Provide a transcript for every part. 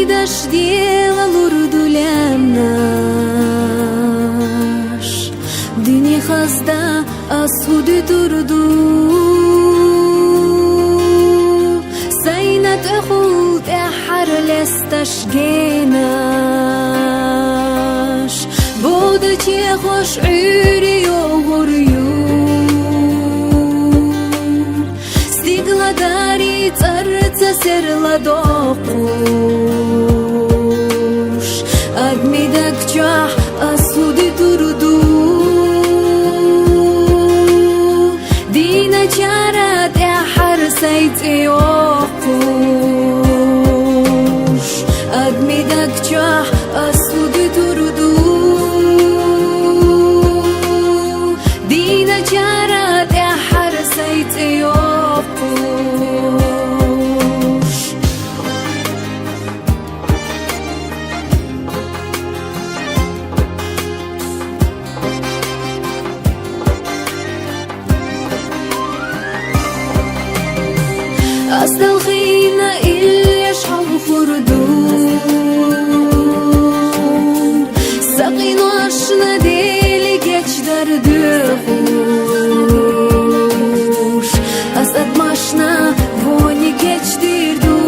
даш дела лурдулямнаш Дини хазда асуди турду Сайнат أخوت أحر لستش جيناش بودك يخوش عيري يغريو Stigla dari царица серла докуш Адмидак чах асуди турду Дина чарат яхар сайти окуш Адмидак чах асуди турду Дина чарат яхар сайти окуш أصل الخينا اللي يشحب خردون ساقين واشنا ديلي جيتش دردوش أسد ماشنا فوني جيتش ديردو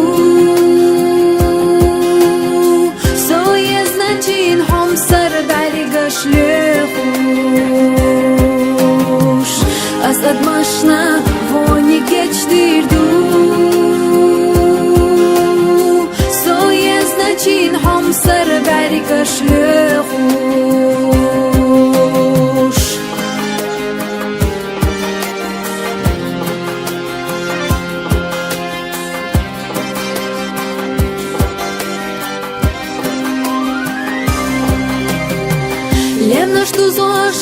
سوية значين حمصر بعلي قشليخوش أسد ماشنا فوني جيتش ديردو Чин حمصر بعرك شلخوش Лемна что зош